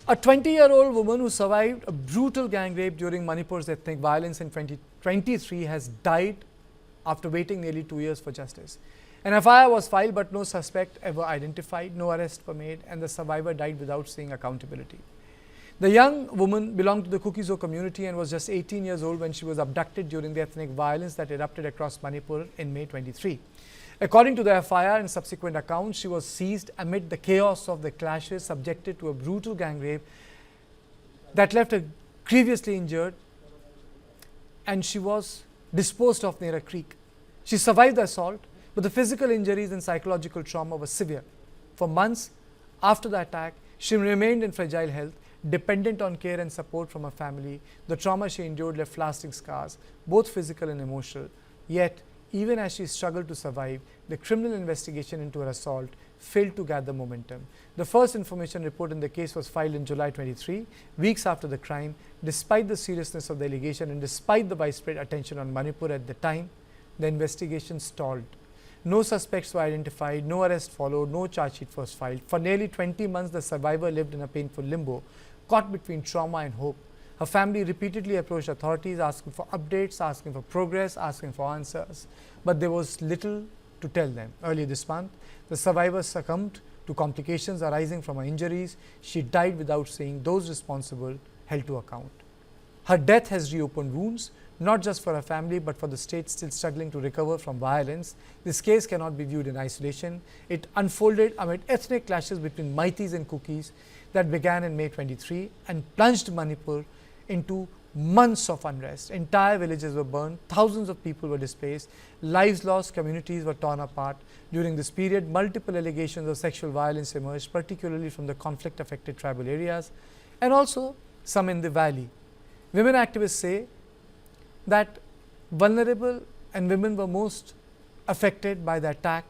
A 20-year-old woman who survived a brutal gang rape during Manipur's ethnic violence in 2023 has died after waiting nearly 2 years for justice. An FIR was filed but no suspect ever identified, no arrests were made, and the survivor died without seeing accountability. The young woman belonged to the Kuki-Zo community and was just 18 years old when she was abducted during the ethnic violence that erupted across Manipur in May 23. According to the FIR and subsequent accounts, she was seized amid the chaos of the clashes, subjected to a brutal gang rape that left her grievously injured, and she was disposed of near a creek. She survived the assault, but the physical injuries and psychological trauma were severe. For months after the attack, she remained in fragile health, dependent on care and support from her family. The trauma she endured left lasting scars, both physical and emotional. Yet, even as she struggled to survive, the criminal investigation into her assault failed to gather momentum. The first information report in the case was filed in July 23, weeks after the crime. Despite the seriousness of the allegation and despite the widespread attention on Manipur at the time, the investigation stalled. No suspects were identified, no arrest followed, no charge sheet was filed. For nearly 20 months, the survivor lived in a painful limbo, caught between trauma and hope. Her family repeatedly approached authorities asking for updates, asking for progress, asking for answers. But there was little to tell them. Earlier this month, the survivor succumbed to complications arising from her injuries. She died without seeing those responsible held to account. Her death has reopened wounds, not just for her family, but for the state still struggling to recover from violence. This case cannot be viewed in isolation. It unfolded amid ethnic clashes between Maitis and Kukis that began in May 23 and plunged Manipur into months of unrest. Entire villages were burned, thousands of people were displaced, lives lost, communities were torn apart. During this period, multiple allegations of sexual violence emerged, particularly from the conflict-affected tribal areas and also some in the valley. Women activists say that vulnerable and women were most affected by the attack.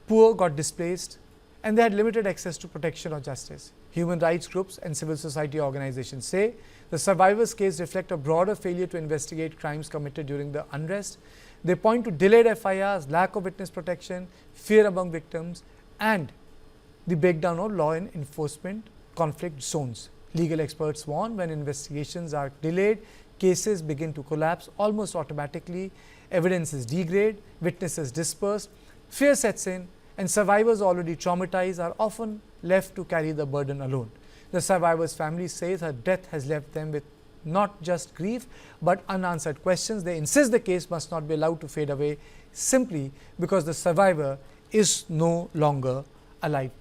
Poor got displaced and they had limited access to protection or justice. Human rights groups and civil society organizations say the survivors' case reflects a broader failure to investigate crimes committed during the unrest. They point to delayed FIRs, lack of witness protection, fear among victims, and the breakdown of law and enforcement conflict zones. Legal experts warn when investigations are delayed, cases begin to collapse almost automatically, evidence is degraded, witnesses dispersed, fear sets in, and survivors already traumatized are often left to carry the burden alone. The survivor's family says her death has left them with not just grief but unanswered questions. They insist the case must not be allowed to fade away simply because the survivor is no longer alive.